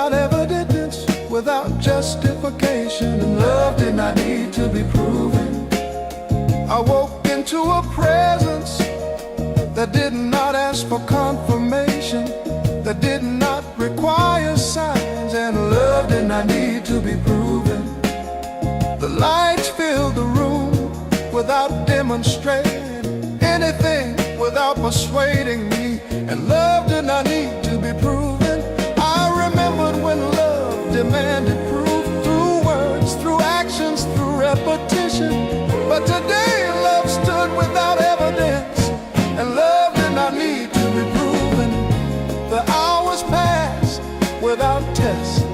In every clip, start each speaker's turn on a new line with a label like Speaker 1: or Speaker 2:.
Speaker 1: without evidence, without justification, and love did not need to be proven. I woke into a presence that did not ask for confirmation, that did not require signs, and love did not need to be proven. The lights filled the room without demonstrating anything, without persuading me, and love did not need to be proven. I remembered when love demanded proof, through words, through actions, through repetition. But today love stood without evidence, and love did not need to be proven. The hours passed without test,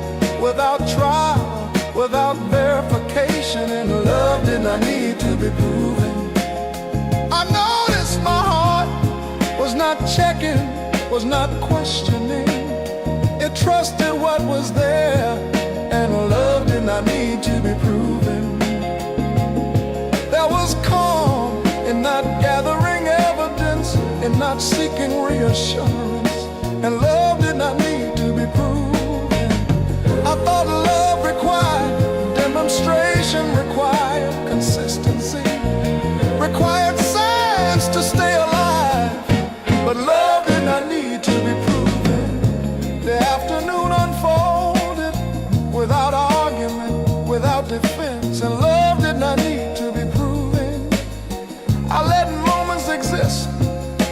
Speaker 1: without trial, without verification, and love did not need to be proven. I noticed my heart was not checking, was not questioning. It trusted what was there, and love did not need to be proven. There was calm in not gathering evidence, in not seeking reassurance, and love did not need to be proven. I thought love required demonstration, required consistency, required signs to stay alive, but love did not need to be proven. The afternoon unfolded without argument, without defense, and love did not need to be proven. I let moments exist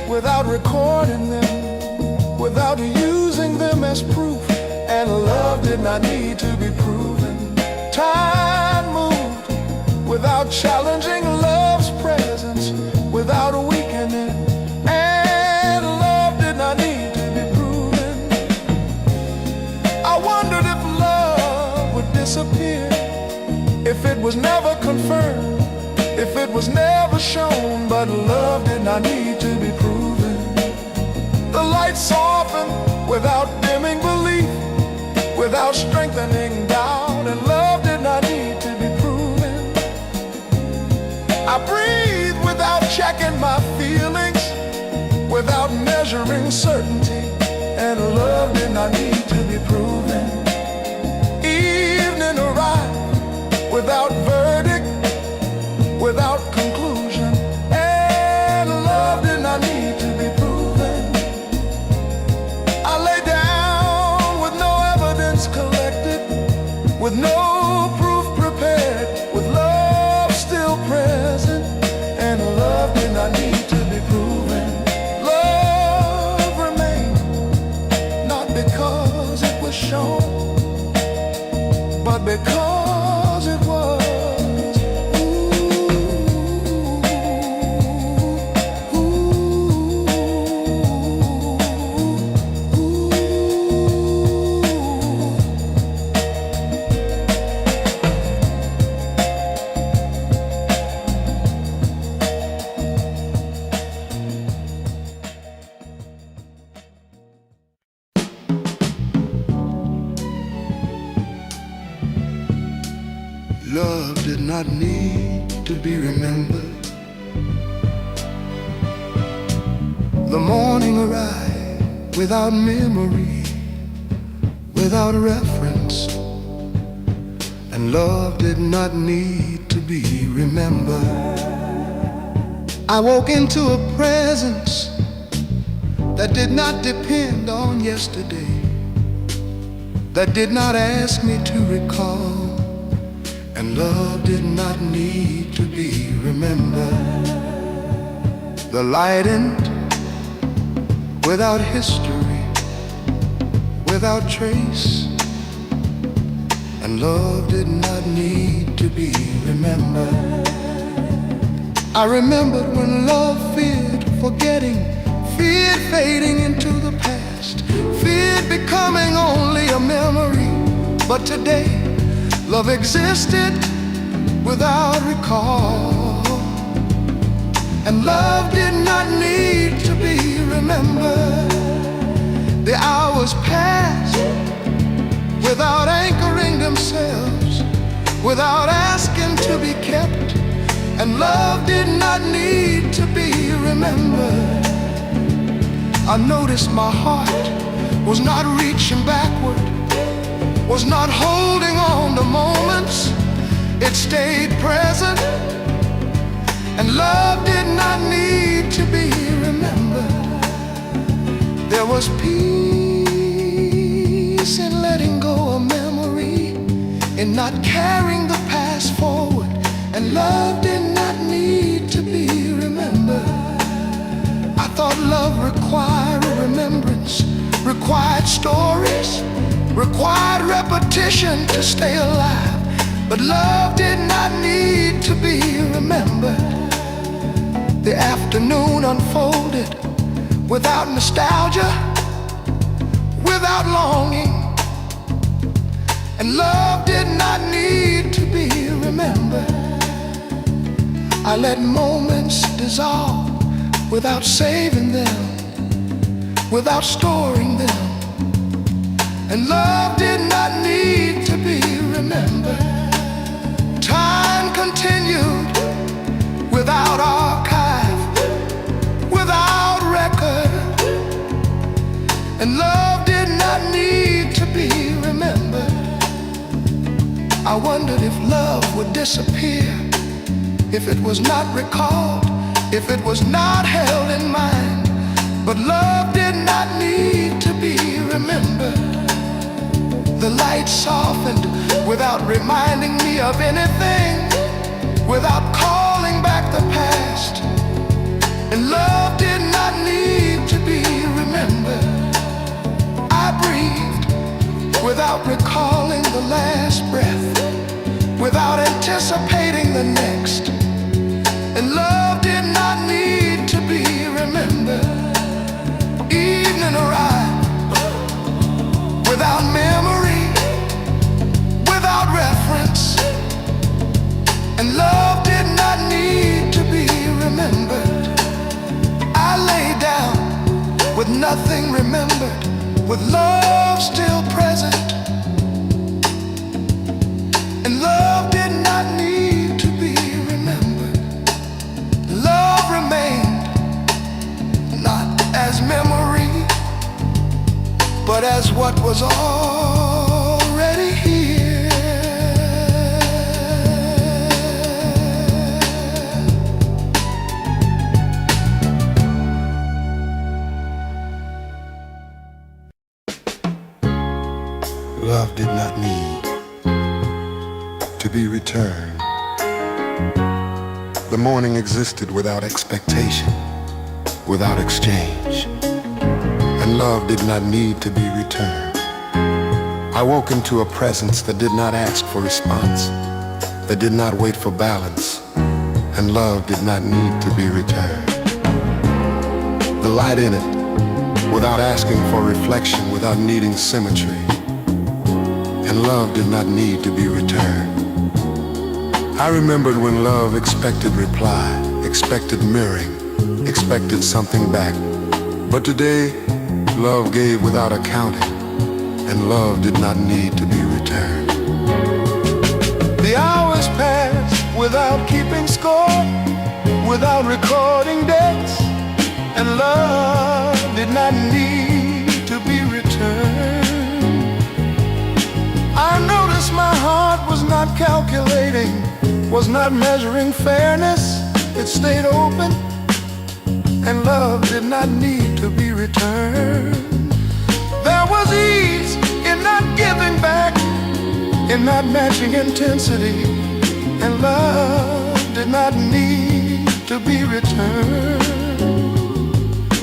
Speaker 1: without recording them, without using them as proof, and love did not need to be proven. Time moved without challenging love's presence, without weakening, and love did not need to be proven. I wondered if love would disappear, if it was never confirmed, if it was never shown, but love did not need to be proven. The light softened without dimming belief, without strengthening doubt, and love did not need to be proven. I breathed without checking my feelings, without measuring certainty, and love did not need to be proven. Evening arrived without verdict, without conclusion, and love did not need to be proven. I lay down with no evidence collected, with no proof prepared, with love still present, and love did not need to be proven. Love remained, not because it was shown, but because it was. Love did not need to be remembered. The morning arrived without memory, without reference, and love did not need to be remembered. I woke into a presence that did not depend on yesterday, that did not ask me to recall, and love did not need to be remembered. The light ended without history, without trace, and love did not need to be remembered. I remembered when love feared forgetting, feared fading into the past, feared becoming only a memory. But today, love existed without recall, and love did not need to be remembered. The hours passed without anchoring themselves, without asking to be kept, and love did not need to be remembered. I noticed my heart was not reaching backward, was not holding on to moments, it stayed present. And love did not need to be remembered. There was peace in letting go a memory, in not carrying the past forward. And love did not need to be remembered. I thought love required a remembrance, required stories, required repetition to stay alive. But love did not need to be remembered. The afternoon unfolded without nostalgia, without longing. And love did not need to be remembered. I let moments dissolve without saving them, without storing them. And love did not need to be remembered. Time continued without archive, without record. And love did not need to be remembered. I wondered if love would disappear, if it was not recalled, if it was not held in mind. But love did not need to be remembered. The light softened without reminding me of anything, without calling back the past. And love did not need to be remembered. I breathed without recalling the last breath, without anticipating the next. And love did not need to be remembered. Evening arrived without memory, without reference. And love did not need to be remembered. I lay down with nothing remembered, with love still present. And love did not need to be remembered. Love remained, not as memory, but as what was already here. Love did not need to be returned. The morning existed without expectation, without exchange. And love did not need to be returned. I woke into a presence that did not ask for response, that did not wait for balance. And love did not need to be returned. The light in it, without asking for reflection, without needing symmetry. And love did not need to be returned. I remembered when love expected reply, expected mirroring, expected something back. But today, love gave without accounting, and love did not need to be returned. The hours passed without keeping score, without recording dates, and love did not need to be returned. I noticed my heart was not calculating, was not measuring fairness. It stayed open, and love did not need to be returned. There was ease in not giving back, in not matching intensity, and love did not need to be returned.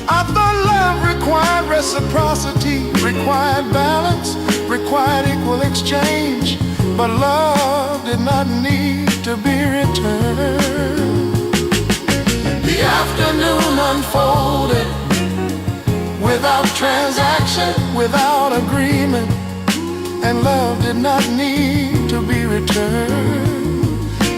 Speaker 1: I thought love required reciprocity, required balance, required equal exchange, but love did not need to be returned. The afternoon unfolded without transaction, without agreement, and love did not need to be returned.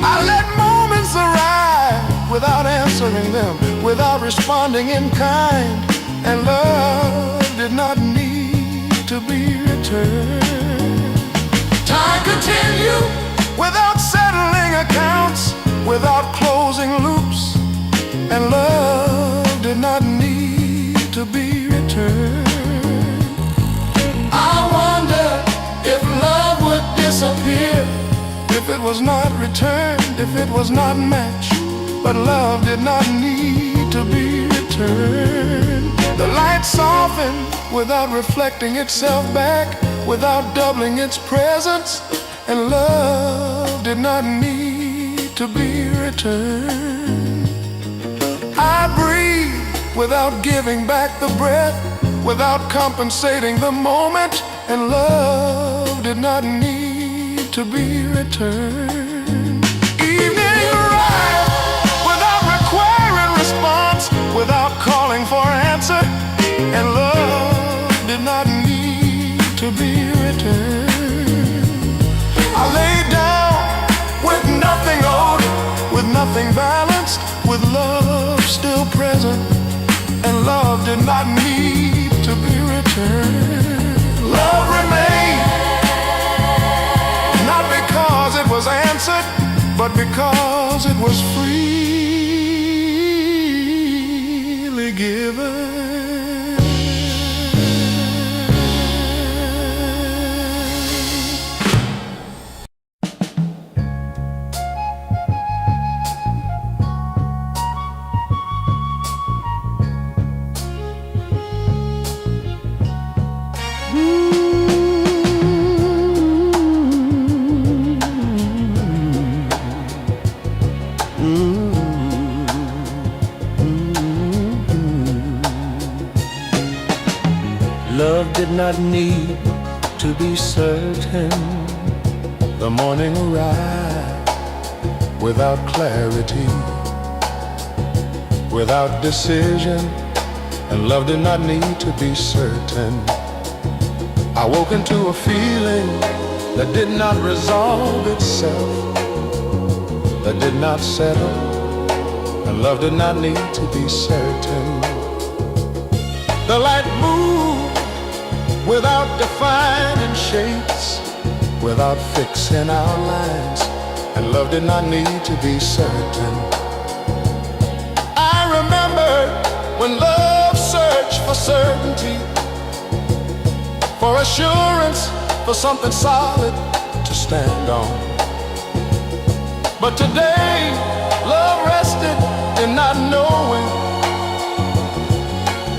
Speaker 1: I let moments arrive without answering them, without responding in kind, and love did not need to be returned. Time continued without settling accounts, without closing loops, and love did not need to be returned. I wonder if love disappear if it was not returned, if it was not matched. But love did not need to be returned. The light softened without reflecting itself back, without doubling its presence, and love did not need to be returned. I breathe without giving back the breath, without compensating the moment, and love did not need to be returned. Evening arrived without requiring response, without calling for an answer, and love did not need to be returned. I lay down with nothing owed, with nothing balanced, with love still present, and love did not need to be returned. Love remained, not because it was answered, but because it was freely given.
Speaker 2: Love did not need to be certain.
Speaker 1: The morning arrived without clarity, without decision, and love did not need to be certain. I woke into a feeling that did not resolve itself, that did not settle, and love did not need to be certain. The light moved without defining shapes, without fixing our lines, and love did not need to be certain. I remember when love searched for certainty, for assurance, for something solid to stand on. But today, love rested in not knowing,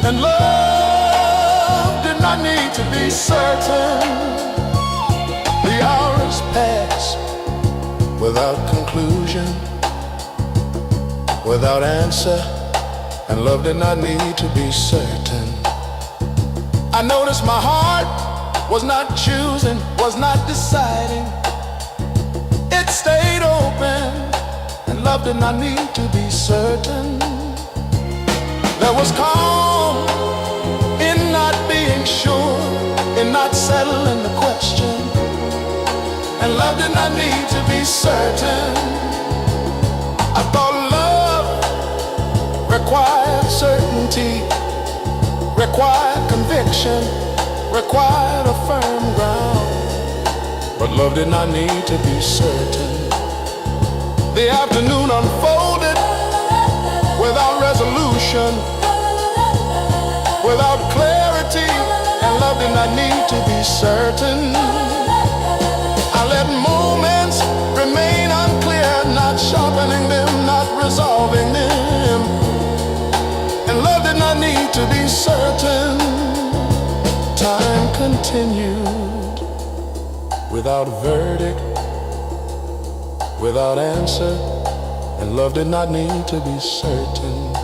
Speaker 1: and love did not need to be certain. The hours passed without conclusion, without answer, and love did not need to be certain. I noticed my heart was not choosing, was not deciding. It stayed open, and love did not need to be certain. There was calm in not being sure, in not settling the question, and love did not need to be certain. I thought love required certainty, required conviction, required a firm ground, but love did not need to be certain. The afternoon unfolded without resolution, without clarity, and love did not need to be certain. I let moments remain unclear, not sharpening them, not resolving them, and love did not need to be certain. Time continued without verdict, without answer, and love did not need to be certain.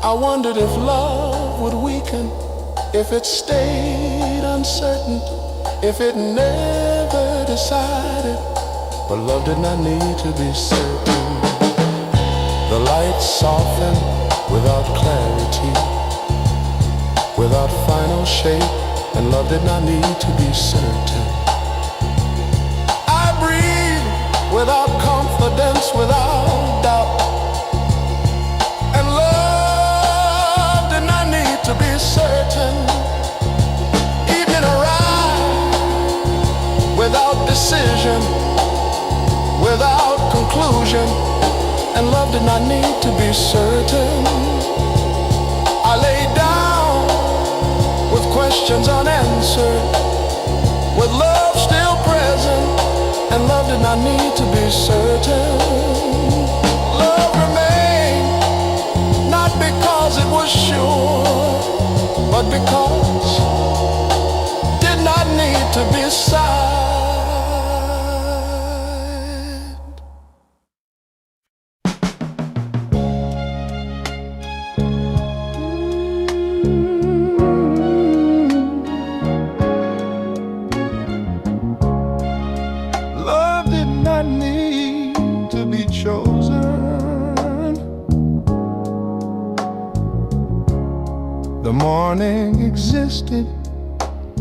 Speaker 1: I wondered if love would weaken, if it stayed uncertain, if it never decided, but love did not need to be certain. The light softened without clarity, without final shape, and love did not need to be certain. I breathed without confidence, without doubt, and love did not need to be certain. Evening arrived without decision, without conclusion, and love did not need to be certain. I lay down with questions unanswered, with love still present. be certain. Love remained, not because it was sure, but because did not need to be signed. Love did not need to be chosen. The morning existed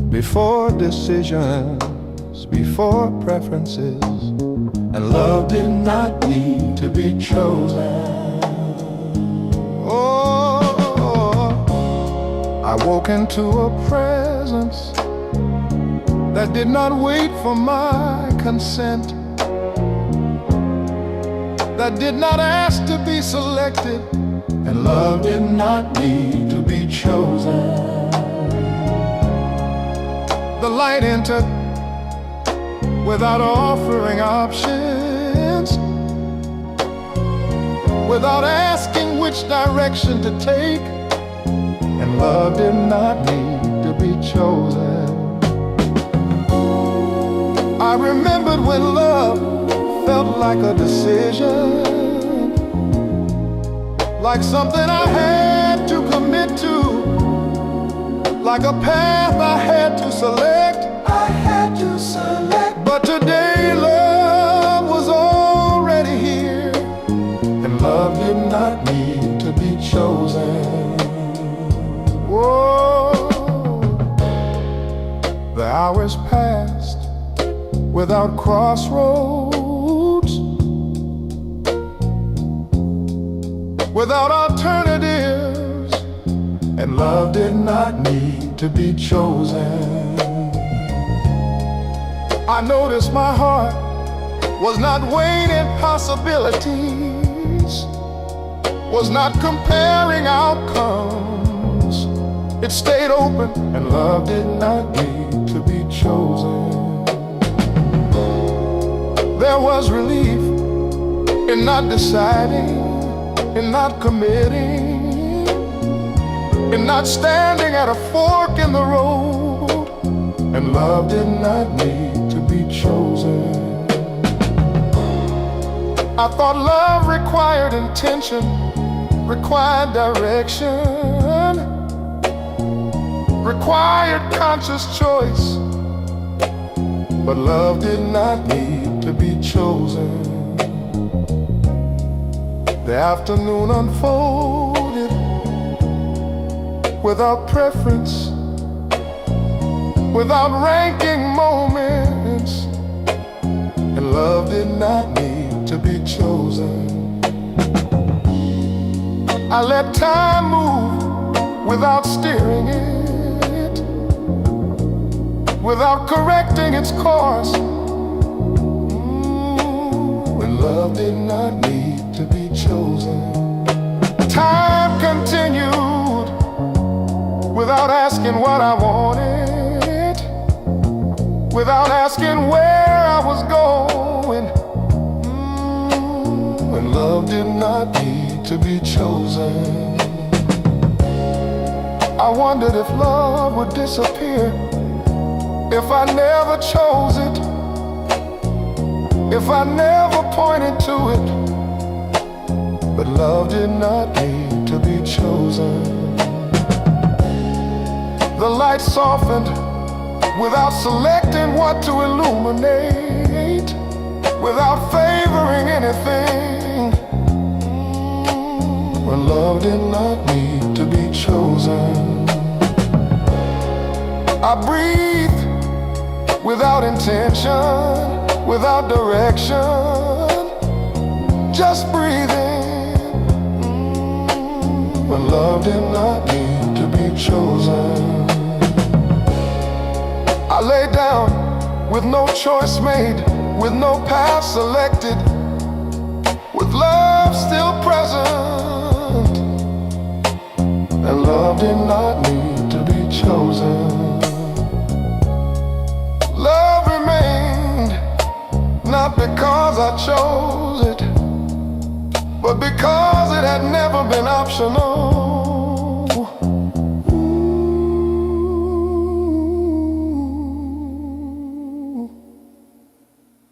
Speaker 1: before decisions, before preferences, and love did not need to be chosen. Oh, I woke into a presence that did not wait for my consent, that did not ask to be selected, and love did not need to be chosen. The light entered without offering options, without asking which direction to take, and love did not need to be chosen. I remembered when love felt like a decision, like something I had to commit to, like a path I had to select. But today love was already here, and love did not need to be chosen. Whoa, the hours passed without crossroads, without alternatives, and love did not need to be chosen. I noticed my heart was not weighing possibilities, was not comparing outcomes. It stayed open, and love did not need to be chosen. There was relief in not deciding, in not committing, in not standing at a fork in the road, and love did not need to be chosen. I thought love required intention, required direction, required conscious choice, but love did not need to be chosen. The afternoon unfolded without preference, without ranking moments, and love did not need to be chosen. I let time move without steering it, without correcting its course, when love did not need to be chosen. Time continued without asking what I wanted, without asking where I was going, when love did not need to be chosen. I wondered if love would disappear if I never chose it, if I never pointed to it, but love did not need to be chosen. The light softened without selecting what to illuminate, without favoring anything, when love did not need to be chosen. I breathed without intention, without direction, just breathing, when love did not need to be chosen. I lay down with no choice made, with no path selected, with love still present, and love did not need to be chosen. Love remained, not because I chose had never been optional.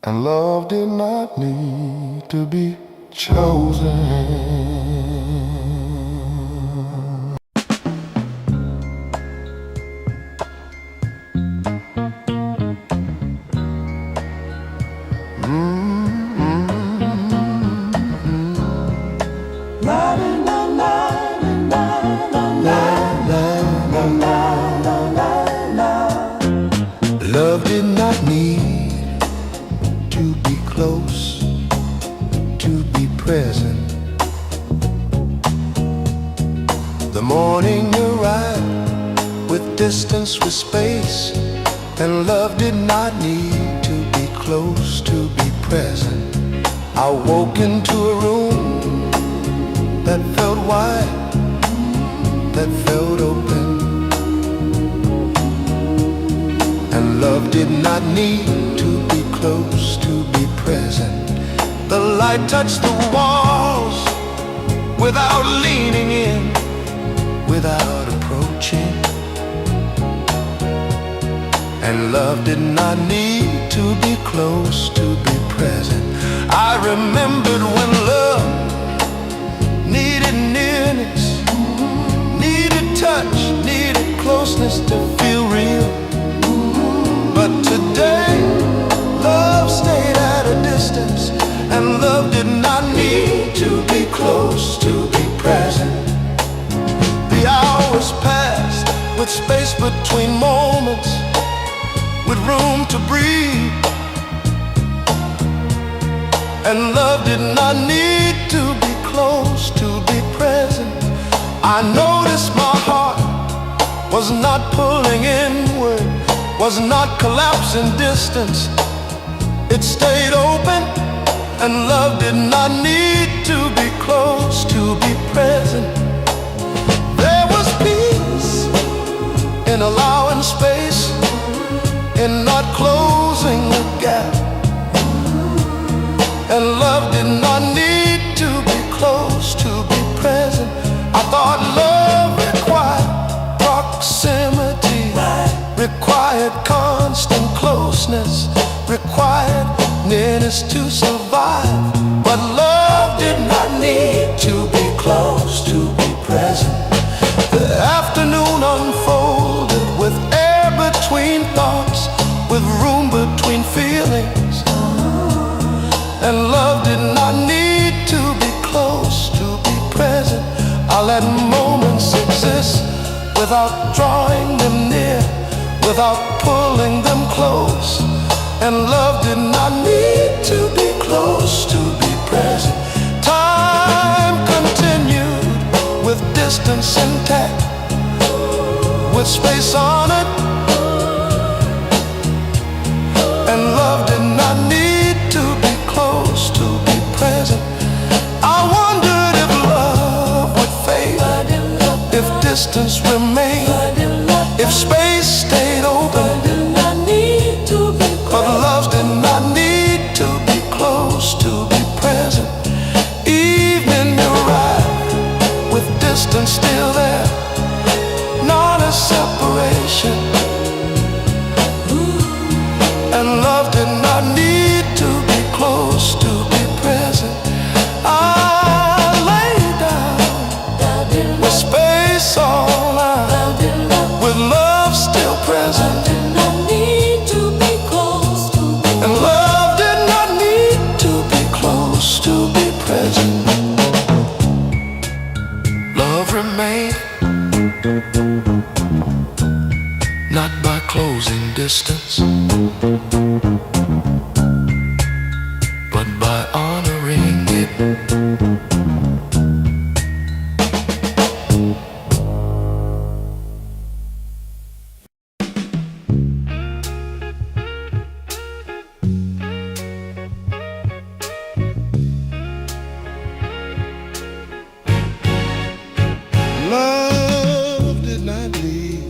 Speaker 1: And love did not need to be chosen.
Speaker 2: Love did not need to be close, to be present. The morning arrived with distance, with space, and love did not need to be close, to be present. I woke into a room that felt wide, that felt open. And love did not need to be close, to be present. The light touched the walls without leaning in, without approaching. And love did not need to be close, to be present. I remembered when love needed nearness, needed touch, needed closeness to feel real. But today, love stayed at a distance, and love did not need to be close, to be present. The hours passed with space between moments, with room to breathe. And love did not need to be close, to be present. I noticed my heart was not pulling inward, was not collapsing distance. It stayed open, and love did not need to be close, to be present. There was peace in allowing space, in not closing the gap. And love did not need to be close, to be present. I thought love required proximity, required constant closeness, required nearness to survive. But love did not need to be close, to be present. The afternoon unfolded with air between thoughts, with room between feelings. And love did not need to be close, to be present. I let moments exist without drawing them near, without pulling them close. And love did not need to be close, to be present. Time continued with distance intact, with space on it. And love did not need to be close, to be present. I wondered if love would fade, if distance remained, if space stayed open. But love did not need to be close, to be present. Evening arrived with distance still there, not a separation. And love did not need to be close, to be present. I lay down with space all out, with love still present. And love did not need to be close, to be present. Love remained, not by closing distance, but by honoring it. Love did not need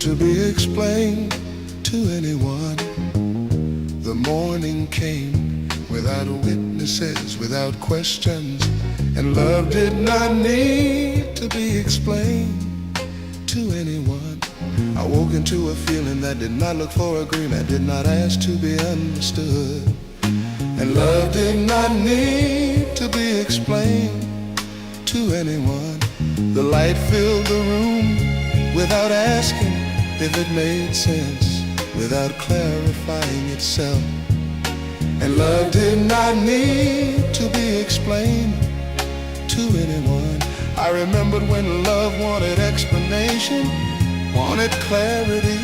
Speaker 2: to be explained to anyone. The morning came without witnesses, without questions,
Speaker 1: And love did not need to be explained to anyone. I woke into a feeling that did not look for agreement, did not ask to be understood. And love did not need to be explained to anyone. The light filled the room without asking if it made sense, without clarifying itself. And love did not need to be explained to anyone. I remembered when love wanted explanation, wanted clarity,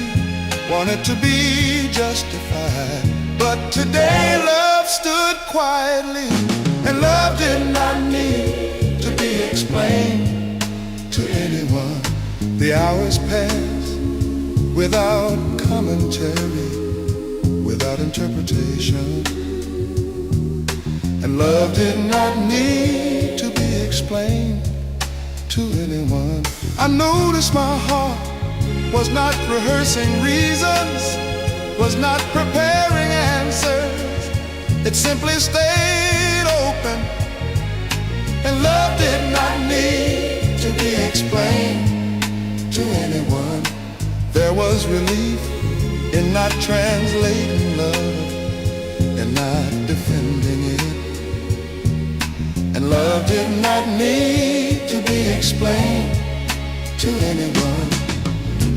Speaker 1: wanted to be justified. But today love stood quietly, and love did not need to be explained to anyone. The hours passed without commentary, without interpretation. And love did not need to be explained to anyone. I noticed my heart was not rehearsing reasons, was not preparing answers. It simply stayed open. And love did not need to be explained to anyone. There was relief in not translating love and not defending it. And love did not need to be explained to anyone.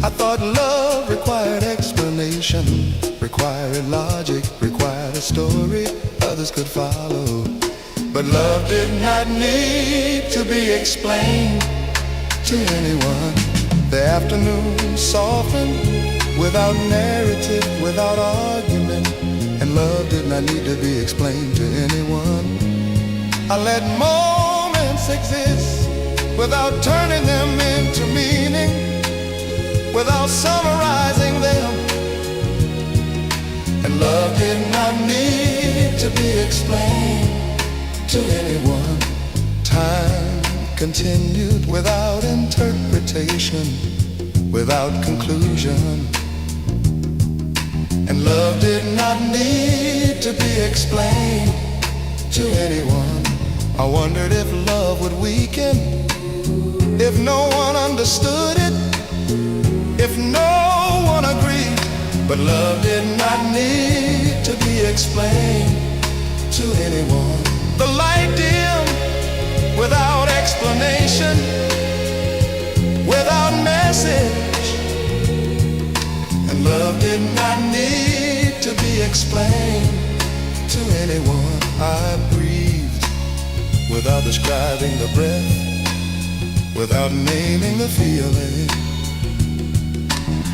Speaker 1: I thought love required explanation, required logic, required a story others could follow. But love did not need to be explained to anyone. The afternoon softened without narrative, without argument. And love did not need to be explained to anyone. I let moments exist without turning them into meaning, without summarizing them. And love did not need to be explained to anyone. Time continued without interpretation, without conclusion. And love did not need to be explained to anyone. I wondered if love would weaken, if no one understood it, if no one agreed. But love did not need to be explained to anyone. The light dimmed without explanation, without message. And love did not need to be explained to anyone. I breathed without describing the breath, without naming the feeling.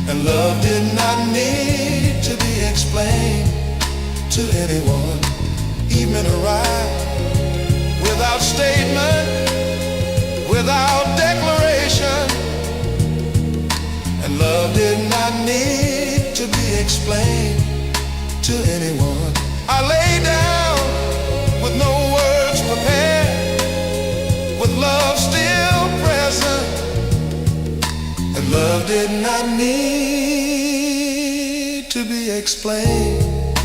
Speaker 1: And love did not need to be explained to anyone. Evening arrived without statement, without declaration. And love did not need to be explained to anyone. I lay down with no words prepared, with love still present. And love did not need to be explained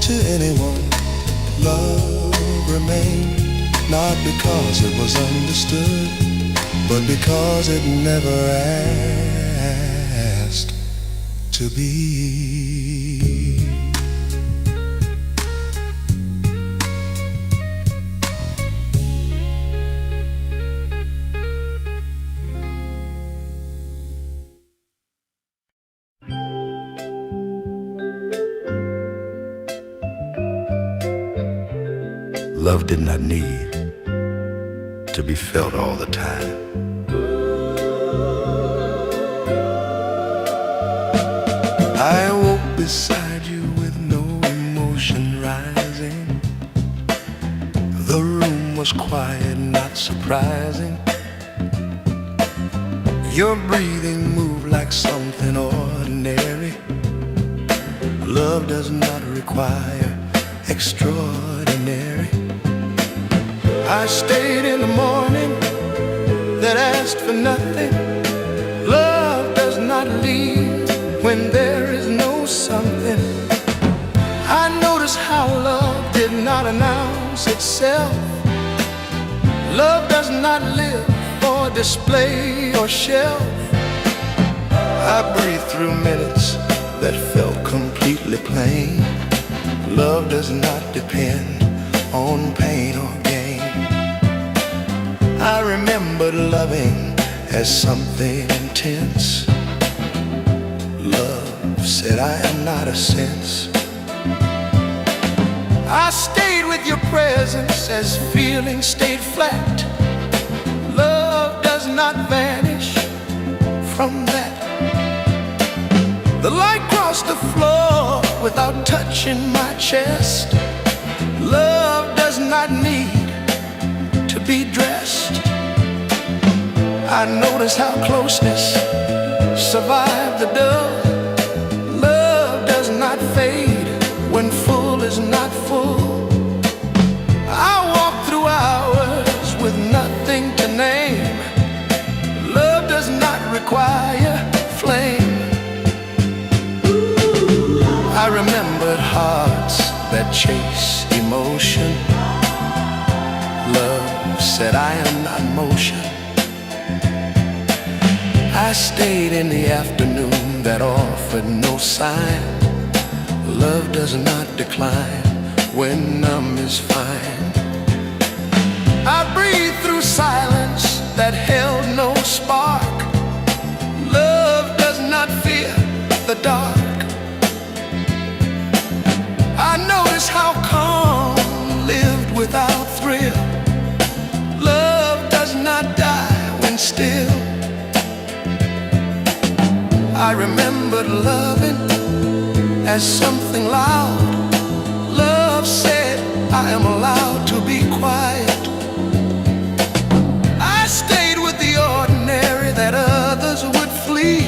Speaker 1: to anyone. Love remained, not because it was understood, but because it never asked to be.
Speaker 2: Love did not need to be felt all the time. I woke beside you with no emotion rising. The room was quiet, not surprising. Your breathing moved like something ordinary. Love does not require extraordinary. I stayed in the morning that asked for nothing. Love does not leave when there is no something. I noticed how love did not announce itself. Love not live for display or shelf. I breathed through minutes that felt completely plain. Love does not depend on pain or gain. I remembered loving as something intense. Love said I am not a sense. I stayed with your presence as feelings stayed flat. Love does not vanish from that. The light crossed the floor without touching my chest. Love does not need to be dressed. I noticed how closeness survived the dove. Love does not fade when full is not full. I walked through hours with nothing to name. Love does not require flame. I remembered hearts that chase emotion. Love said I am not motion. I stayed in the afternoon that offered no sign. Love does not decline when numb is fine. I breathed through silence that held no spark. Love does not fear the dark. I noticed how calm lived without thrill. Love does not die when still. I remembered loving as something loud. Love said I am allowed to be quiet. I stayed with the ordinary that others would flee.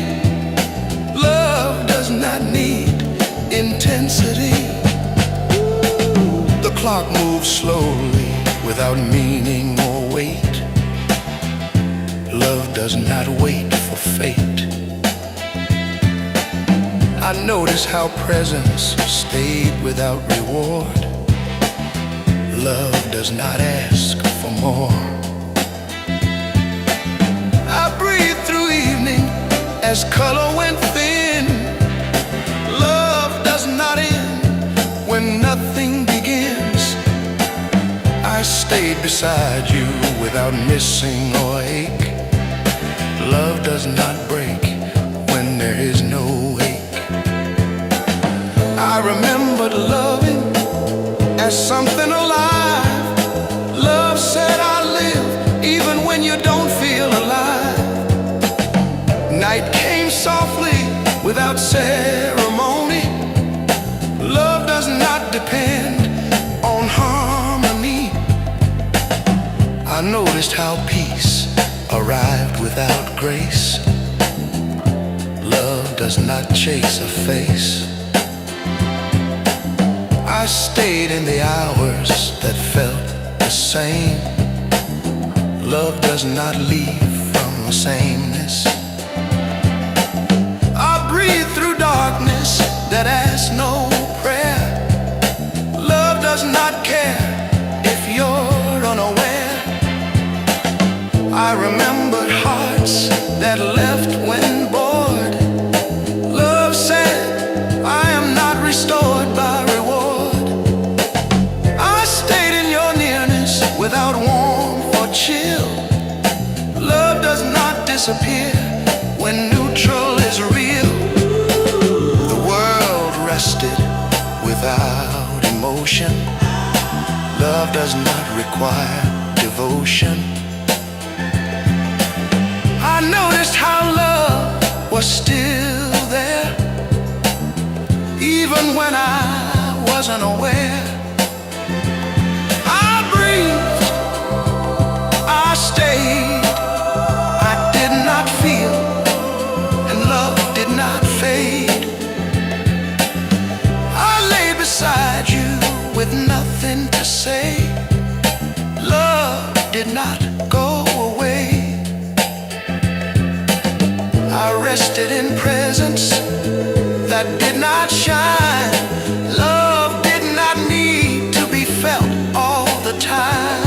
Speaker 2: Love does not need intensity. The clock moves slowly without meaning or weight. Love does not wait for fate. I noticed how presence stayed without reward. Love does not ask for more. I breathed through evening as color went thin. Love does not end when nothing begins. I stayed beside you without missing or ache. Love does not break when there is no ache. I remembered loving as something alive. Love said I live even when you don't feel alive. Night came softly without ceremony. Love does not depend on harmony. I noticed how peace arrived without grace. Love does not chase a face. I stayed in the hours that felt the same. Love does not leave from the sameness. I breathe through darkness that asks no prayer. Love does not care if you're unaware. I remembered hearts that left when bored. Love said I am not restored by reward. I stayed in your nearness without warmth or chill. Love does not disappear when neutral is real. The world rested without emotion. Love does not require devotion. I noticed how love was still there, even when I wasn't aware. I breathed, I stayed, I did not feel, and love did not fade. I lay beside you with nothing to say. Love did not go away. I rested in presence that did not shine. Love did not need to be felt all the time.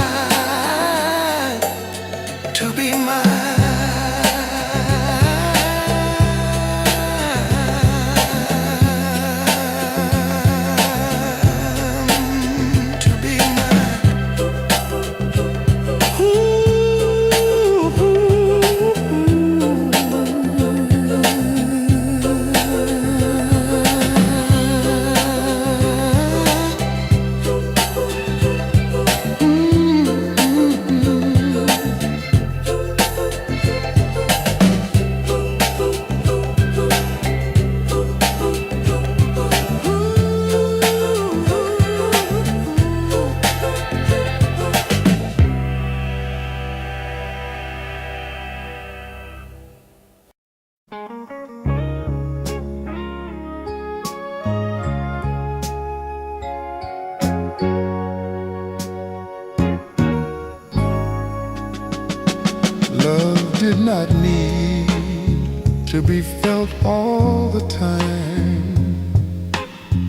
Speaker 1: all the time.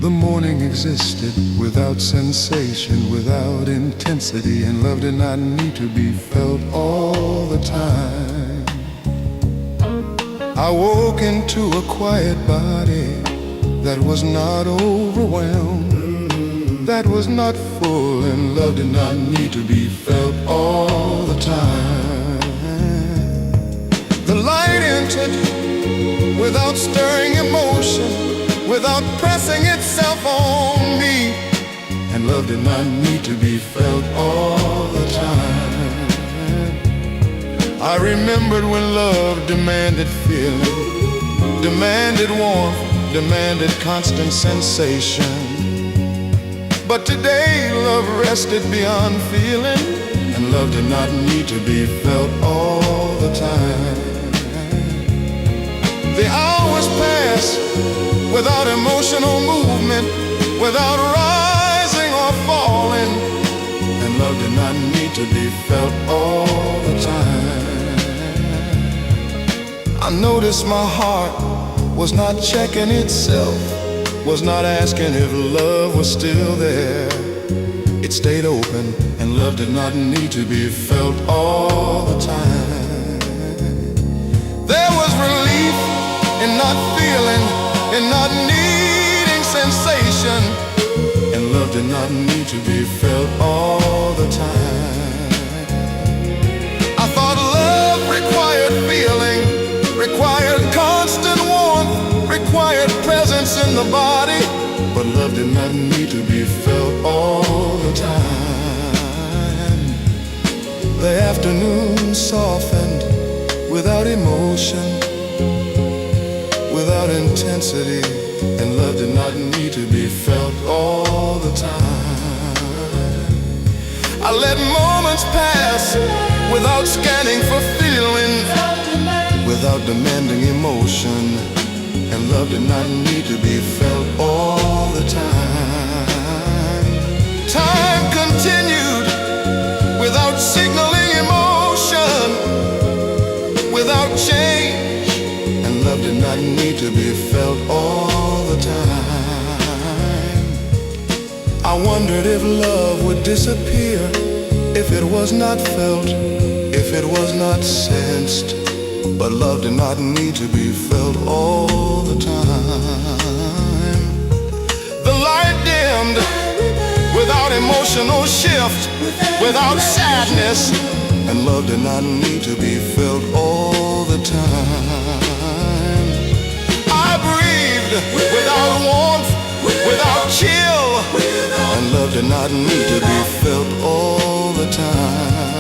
Speaker 1: The morning existed without sensation, without intensity, and love did not need to be felt all the time. I woke into a quiet body that was not overwhelmed, that was not full, and love did not need to be felt all the time. The light entered without stirring emotion, without pressing itself on me, and love did not need to be felt all the time. I remembered when love demanded feeling, demanded warmth, demanded constant sensation. But today love rested beyond feeling, and love did not need to be felt all the time. The hours pass without emotional movement, without rising or falling, and love did not need to be felt all the time. I noticed my heart was not checking itself, was not asking if love was still there. It stayed open, and love did not need to be felt all the time. There was relief in not feeling, in not needing sensation, and love did not need to be felt all the time. I thought love required feeling, required constant warmth, required presence in the body, but love did not need to be felt all the time. The afternoon softened without emotion, without intensity, and love did not need to be felt all the time. I let moments pass without scanning for feeling, without demanding emotion, and love did not need to be felt all the time. Time continued without signaling emotion, without change, and love did not need to be felt all the time. I wondered if love would disappear, if it was not felt, if it was not sensed, but love did not need to be felt all the time. The light dimmed without emotional shift, without sadness, and love did not need to be felt all the time. I breathed without warmth, without chill, and love did not need to be felt all the time.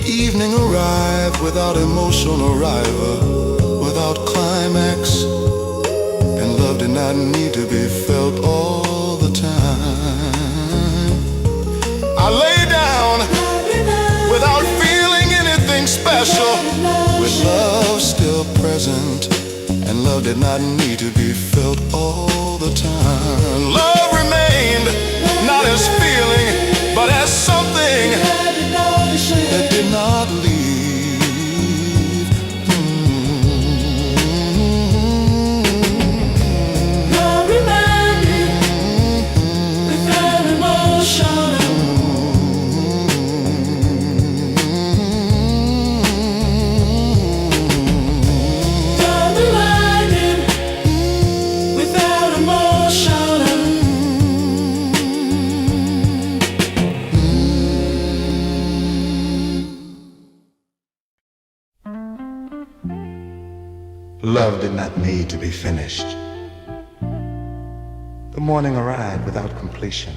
Speaker 1: Evening arrived without emotional arrival, without climax, and love did not need to be felt all the time. I lay down without feeling anything special, with love still present, and love did not need to be felt all the time. Love remained not as feeling, but as something that did not leave.
Speaker 2: Love reminded without emotion. Love reminded without emotion.
Speaker 1: Love did not need to be finished. The morning arrived without completion,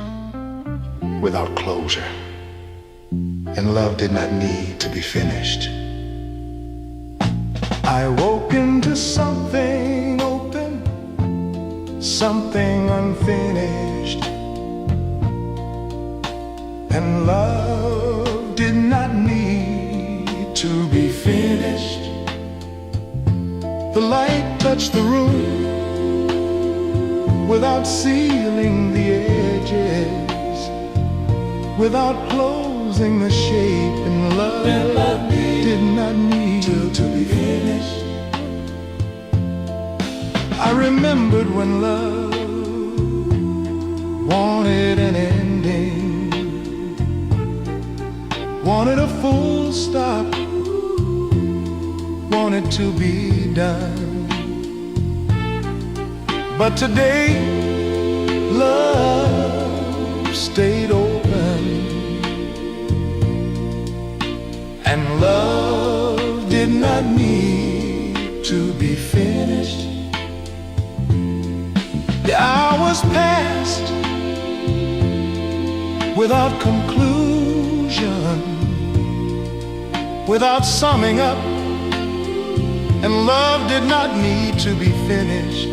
Speaker 1: without closure, and love did not need to be finished. I woke into something open, something unfinished, and love did not need to be finished. The light touched the room without sealing the edges, without closing the shape, and love did not need to be finished. I remembered when love wanted an ending, wanted a full stop, wanted to be done. But today, love stayed open, and love did not need to be finished. The hours passed without conclusion, without summing up, and love did not need to be finished.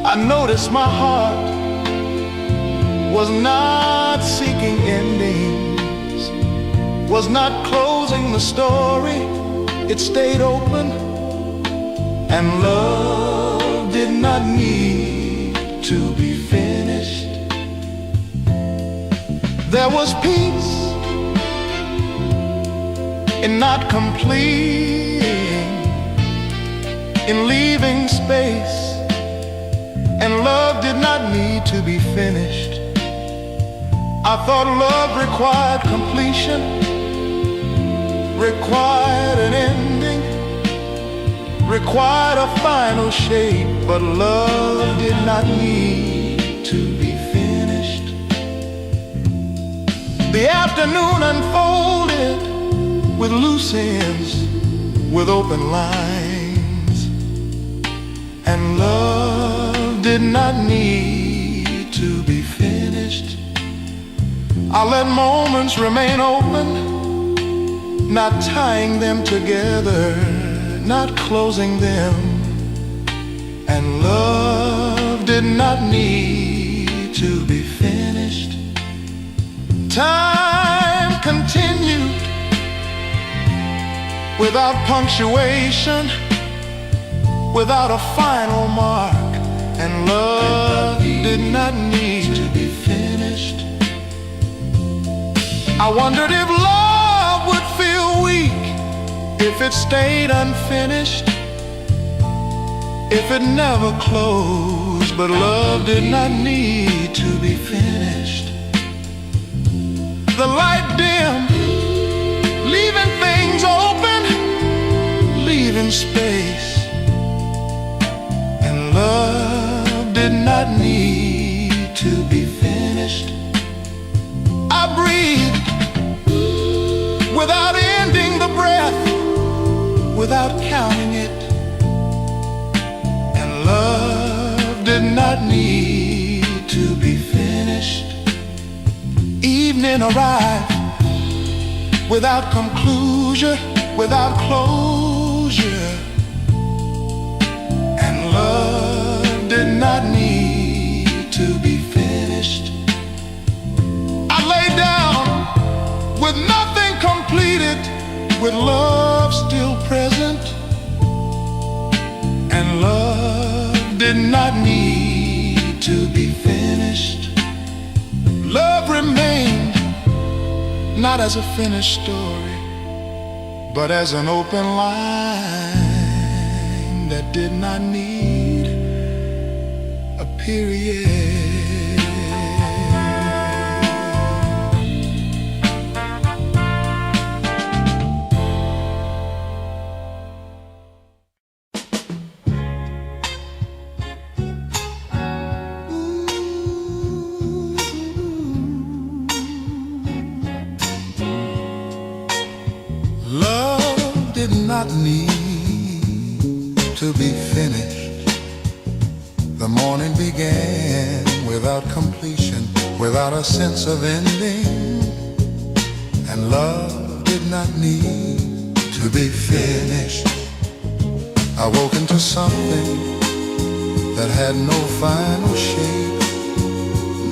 Speaker 1: I noticed my heart was not seeking endings, was not closing the story. It stayed open, and love did not need to be finished. There was peace in not completing, in leaving space, and love did not need to be finished. I thought love required completion, required an ending, required a final shape, but love did not need to be finished. The afternoon unfolded with loose ends, with open lines, and love did not need to be finished. I let moments remain open, not tying them together, not closing them, and love did not need to be finished. Time continued without punctuation, without a final mark, and love did not need to be finished. I wondered if love would feel weak if it stayed unfinished, if it never closed, but love did not need to be finished. The light dimmed, leaving things open, leaving space, and love did not need to be finished. I breathed without ending the breath, without counting it, and love did not need to be finished. Evening arrived without conclusion, without closure, and love did not need to be finished. I lay down with nothing completed, with love still present, and love did not need to be finished. Love remained not as a finished story, but as an open line that did not need a period. Love did not need to be finished. The morning began without completion, without a sense of ending, and love did not need to be finished. I woke into something that had no final shape,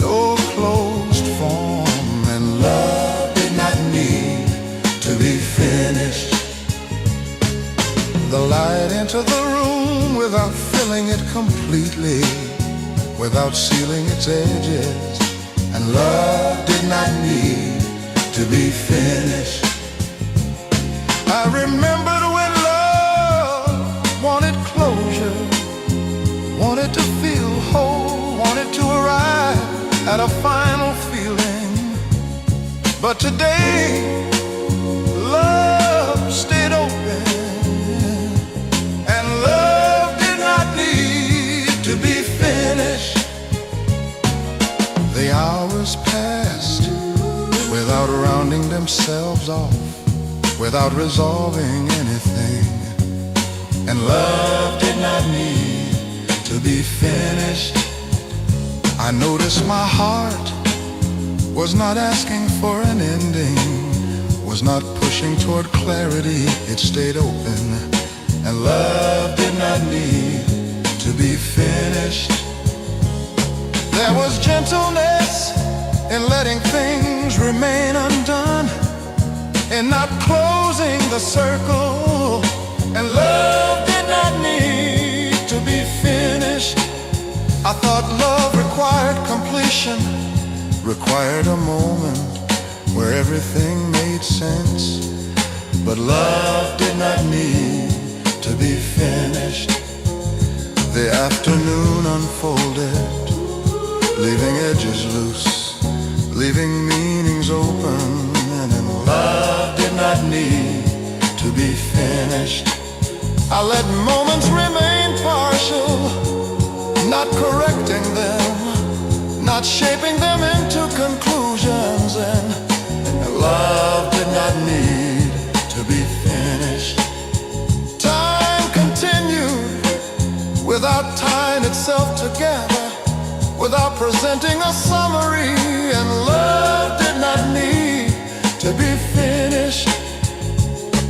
Speaker 1: no closed form, and love did not need to be finished. The light entered the room without filling it completely, without sealing its edges, and love did not need to be finished. I remembered when love wanted closure, wanted to feel whole, wanted to arrive at a final feeling. But today, love stayed open, and love did not need to be finished. The hours passed without rounding themselves off, without resolving anything, and love did not need to be finished. I noticed my heart was not asking for an ending, was not pushing toward clarity. It stayed open, and love did not need to be finished. There was gentleness in letting things remain undone, in not closing the circle, and love did not need to be finished. I thought love required completion, required a moment where everything made sense. But love did not need to be finished. The afternoon unfolded, leaving edges loose, leaving meanings open, and love did not need to be finished. I let moments remain partial, not correcting them, not shaping them into conclusions, and love did not need to be finished. Time continued without tying itself together, without presenting a summary, and love did not need to be finished.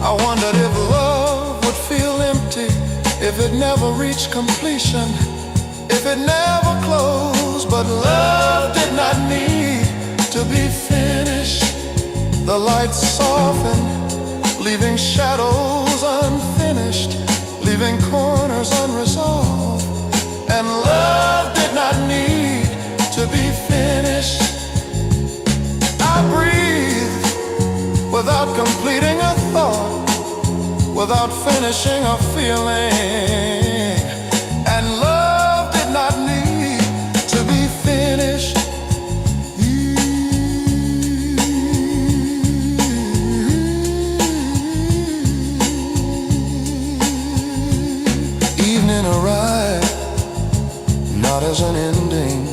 Speaker 1: I wondered if love would feel empty, if it never reached completion, if it never closed. But love did not need to be finished. The lights softened, leaving shadows unfinished, leaving corners unresolved, and love did not need to be finished. I breathed without completing a thought, without finishing a feeling, and love did not need to be finished. Evening arrived, not as an ending,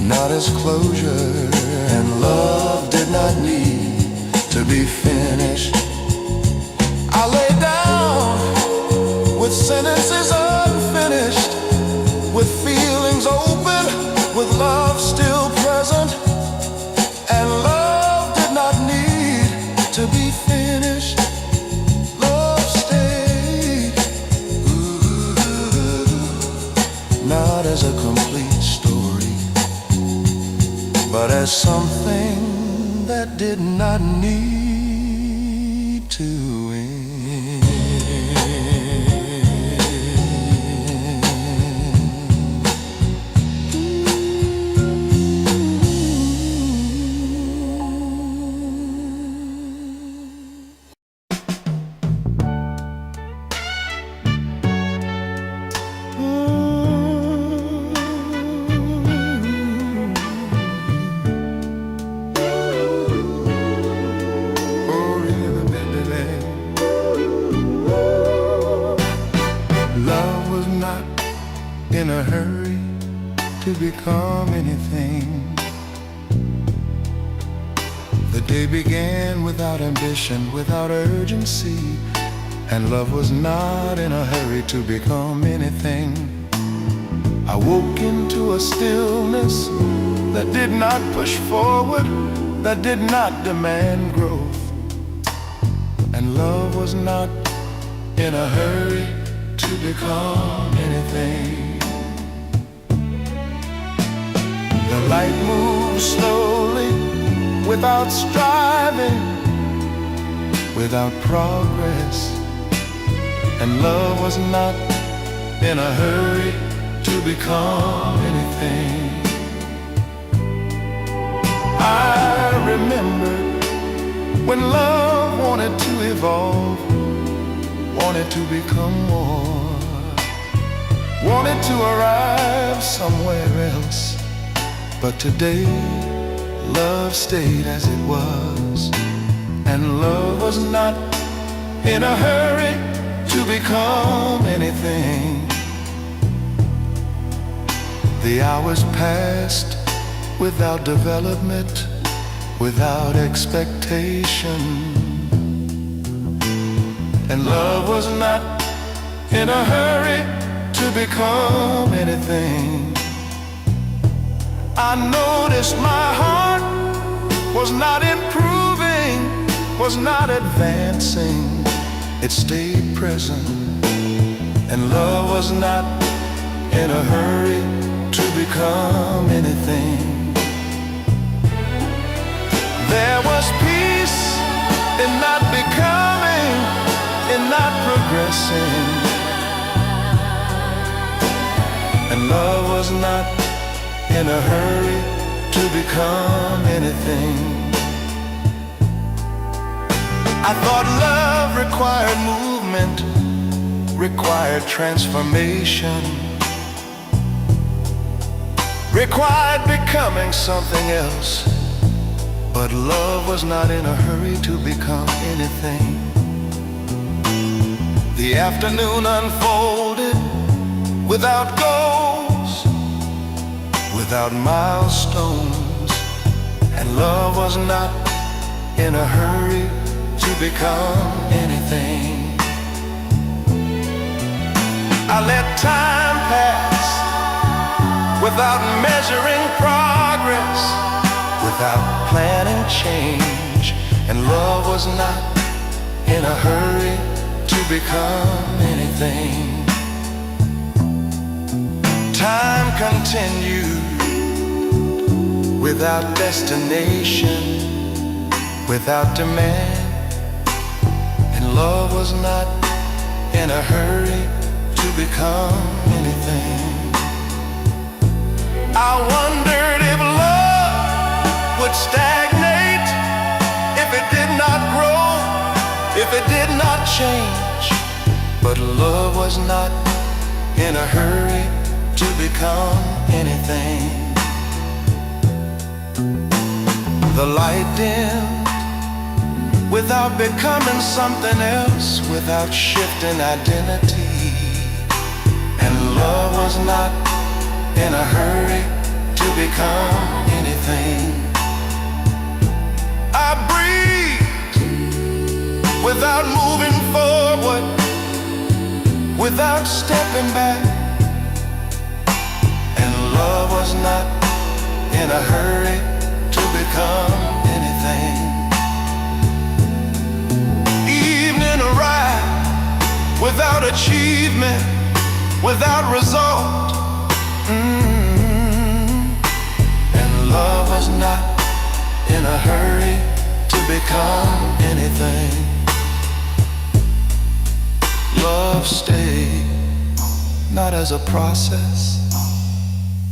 Speaker 1: not as closure, and love did not need to be finished. I lay down with sentences unfinished, with feelings open, with love still present, and love did not need to be finished. Love stayed, not as a complete story, but as something that did not need to end. In a hurry to become anything. The day began without ambition, without urgency, and love was not in a hurry to become anything. I woke into a stillness that did not push forward, that did not demand growth, and love was not in a hurry to become anything. The light moves slowly, without striving, without progress, and love was not in a hurry to become anything. I remember
Speaker 2: when love wanted to evolve, wanted to become more, wanted to arrive somewhere else. But today, love stayed as it was, and love was not in a hurry to become anything. The hours passed without development, without expectation, and love was not in a hurry to become anything. I noticed my heart was not improving, was not advancing. It stayed present, and love was not in a hurry to become anything. There was peace in not becoming, in not progressing, and love was not in a hurry to become anything. I thought love required movement, required transformation, required becoming something else. But love was not in a hurry to become anything. The afternoon unfolded without goals, without milestones, and love was not in a hurry to become anything. I let time pass without measuring progress, without planning change, and love was not in a hurry to become anything. Time continued without destination, without demand, and love was not in a hurry to become anything. I wondered if love would stagnate, if it did not grow, if it did not change. But love was not in a hurry to become anything. The light dimmed without becoming something else, without shifting identity, and love was not in a hurry to become anything. I breathed without moving forward, without stepping back, and love was not in a hurry to become anything. Evening arrived without achievement, without result, and love was not in a hurry to become anything. Love stayed, not as a process,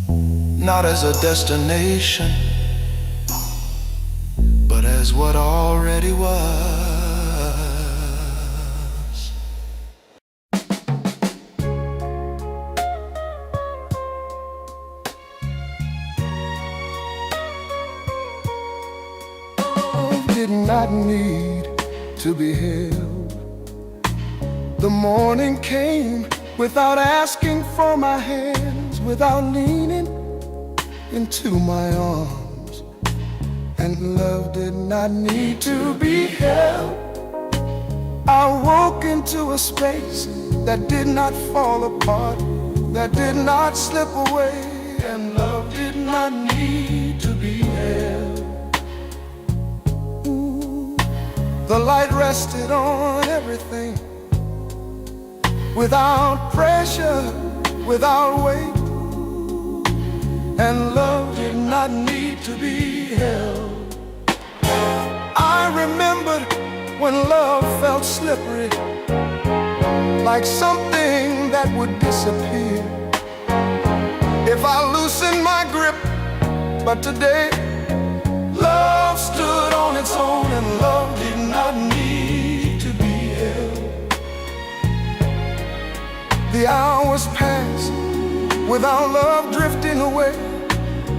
Speaker 2: not as a destination, but as what already was. Did not need to be held. The morning came without asking for my hands, without leaning into my arms, and love did not need to be held. I woke into a space that did not fall apart, that did not slip away, and love did not need to be held. The light rested on everything, without pressure, without weight, and love did not need to be held. I remembered when love felt slippery, like something that would disappear if I loosened my grip. But today, love
Speaker 1: love stood on its own, and love did not need to be held. The hours passed without love drifting away,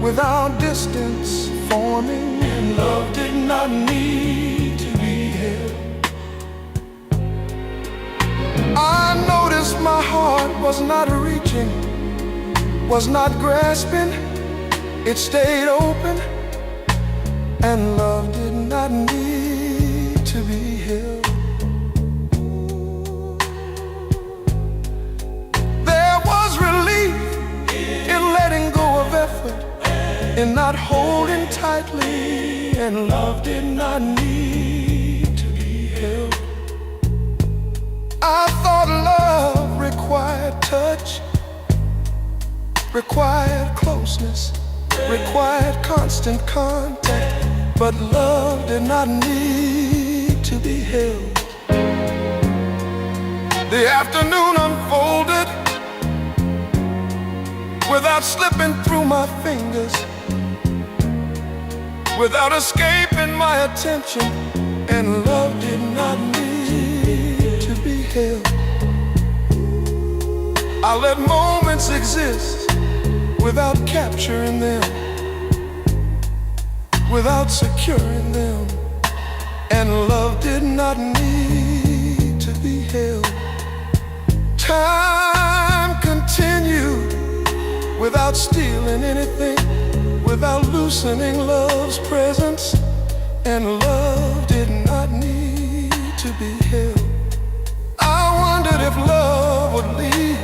Speaker 1: without distance forming, and love did not need to be held. I noticed my heart was not reaching, was not grasping. It stayed open, and love did not need to be held. There was relief in letting go of effort, in not holding tightly, and love did not need to be held. I thought love required touch, required closeness, required constant contact, but love did not need to be held. The afternoon unfolded without slipping through my fingers, without escaping my attention, and love did not need to be held. I let moments exist without capturing them, without securing them, and love did not need to be held. Time continued without stealing anything, without loosening love's presence, and love did not need to be held. I wondered if love would leave,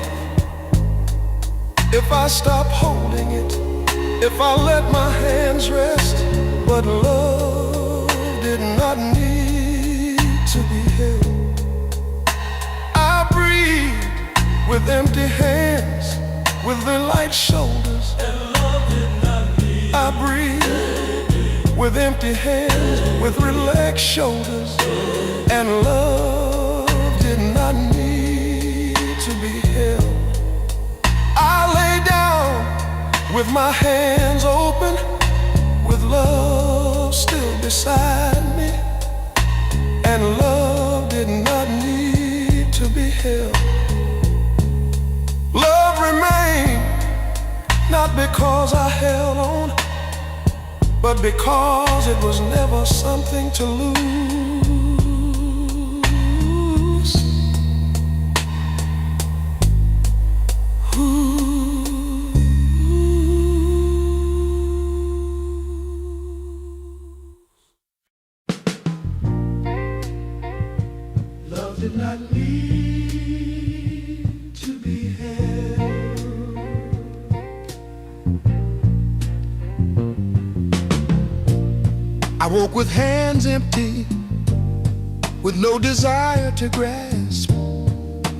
Speaker 1: if I stopped holding it, if I let my hands rest, but love did not need to be held. I breathed with empty hands, with the light shoulders, and love did not need. I breathed with empty hands, with relaxed shoulders, and love did not need to be held. I lay down with my hands open, with love still beside me, and love did not need to be held. Love remained, not because I held on, but because it was never something to lose. Love did not need to be held. I woke with hands empty, with no desire to grasp,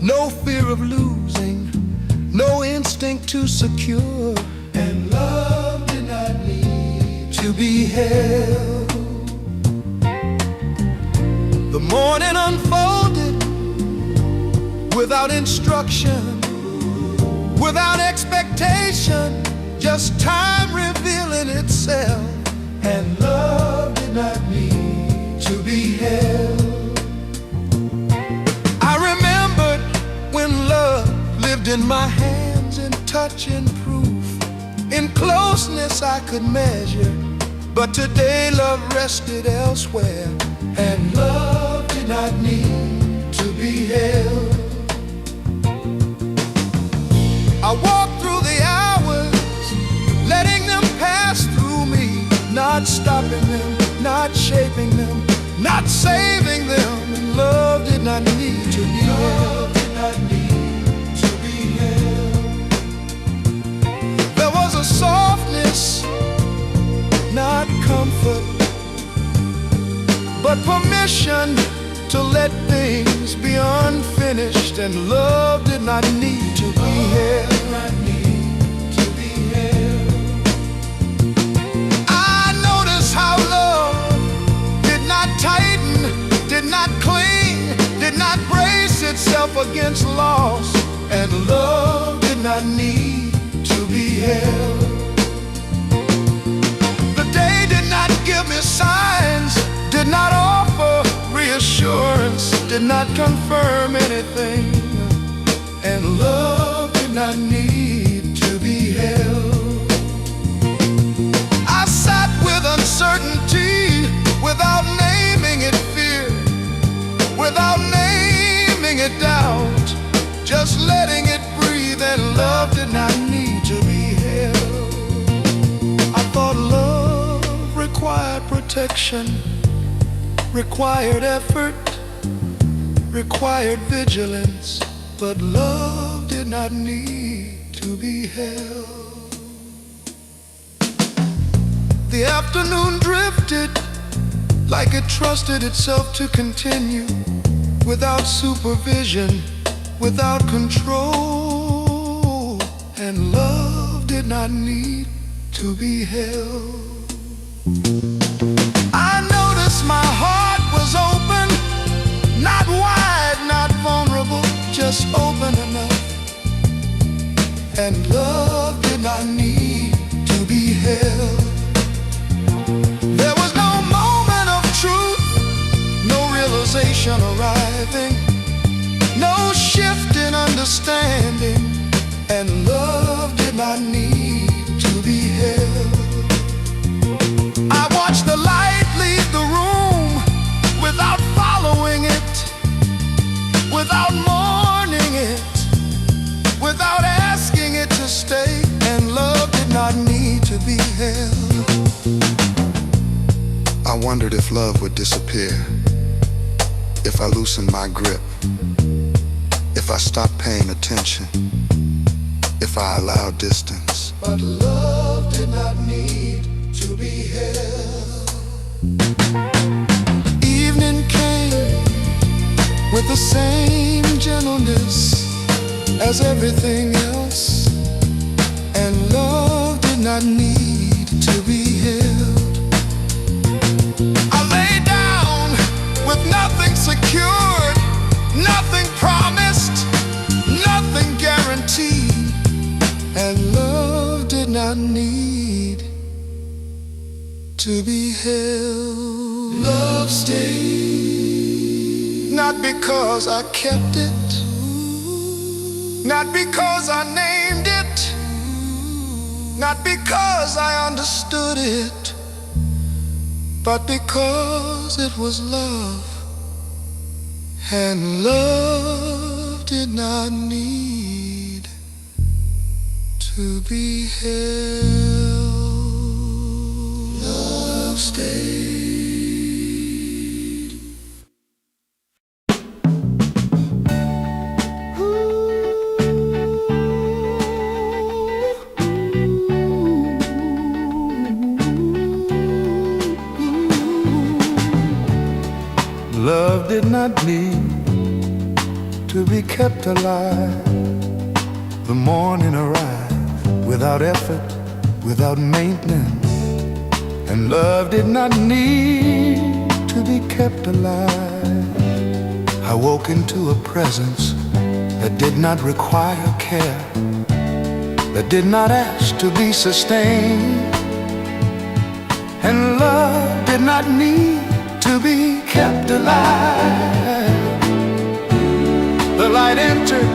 Speaker 1: no fear of losing, no instinct to secure, and love did not need to be held. The morning unfolded without instruction, without expectation, just time revealing itself, and love did not need to be held. I remembered when love lived in my hands, in touch and proof, in closeness I could measure, but today love rested elsewhere, and love did not need to be held. I walked through the hours, letting them pass through me, not stopping them, not shaping them, not saving them, and love did not need to be held. Did not need to be held. There was a softness, not comfort, but permission to let things be unfinished, and love did not need to be held. I noticed how love did not tighten, did not cling, did not brace itself against loss, and love did not need to be held. The day did not give
Speaker 2: give me signs, did not offer reassurance, did not confirm anything, and love did not need to be held. I sat with uncertainty, without naming it fear, without naming it doubt, just letting it breathe, and love did not need to be held. I thought love required protection, required effort, required vigilance, but love did not need to be held. The afternoon drifted like it trusted itself to continue, without supervision, without control, and love did not need to be held. I noticed my heart was open, not wide, not vulnerable, just open enough, and love did not need to be held. There was no moment of truth, no realization arriving, no shift in understanding, and love did not need to be held. I watched the light leave the room without following it, without mourning it, without asking it to stay, and love did not need to be held. I wondered if love would disappear, if I loosened my grip, if I stopped paying attention, if I allowed distance. But love did not need to be held. Evening came with the same gentleness as everything else, and love did not need to be held. I lay down with nothing secured, nothing promised, nothing guaranteed, and love did not need to be held. Love stayed, not because I kept it, not because I named it, not because I understood it, but because it was love, and love did not need to be held. Love stayed. Love did not need to be kept alive. The morning arrived without effort, without maintenance, and love did not need to be kept alive. I woke into a presence that did not require care, that did not ask to be sustained, and love did not need to be kept alive. The light entered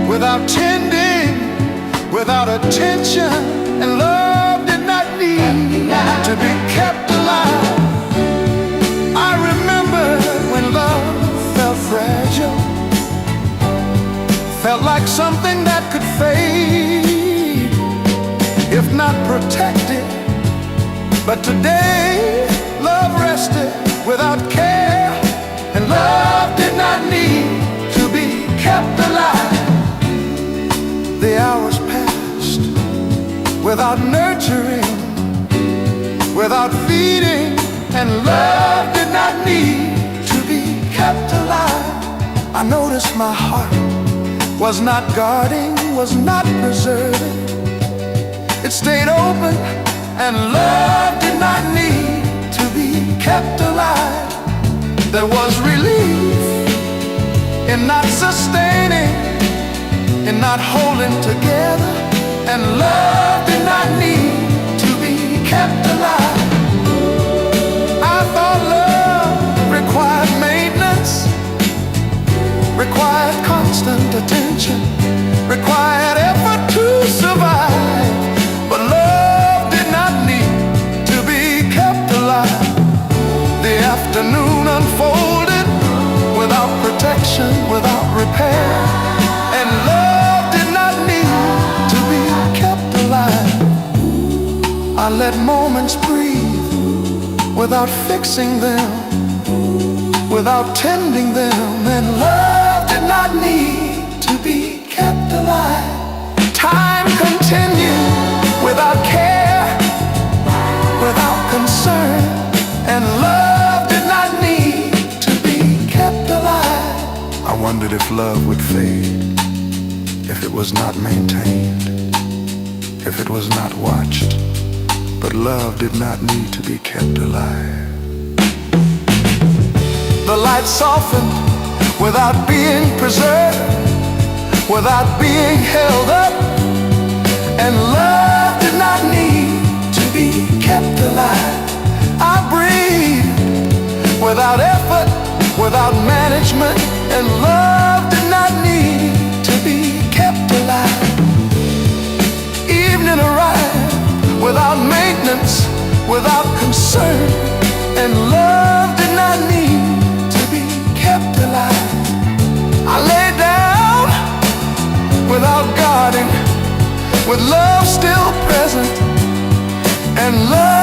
Speaker 2: without tending, without attention, and love did not need to be kept alive. I remember when love felt fragile, felt like something that could fade if not protected. But today love rested without care, and love did not need to be kept alive. The hours passed without nurturing, without feeding, and love did not need to be kept alive. I noticed my heart was not guarding, was not preserving. It stayed open, and love did not need to be kept alive. There was relief in not sustaining, in not holding together, and love did not need to be kept alive. required constant attention, required effort to survive. But love did not need to be kept alive. The afternoon unfolded without protection, without repair, and love did not need to be kept alive. I let moments breathe without fixing them, without tending them, and love did not need to be kept alive. Time continued without care, without concern, and love did not need to be kept alive. I wondered if love would fade, if it was not maintained, if it was not watched. But love did not need to be kept alive. The light softened without being preserved, without being held up, and love did not need to be kept alive. I breathed without effort, without management, and love did not need to be kept alive. Evening arrived without maintenance, without concern, and love did not need to be kept alive. I lay down without guarding, with love still present, and love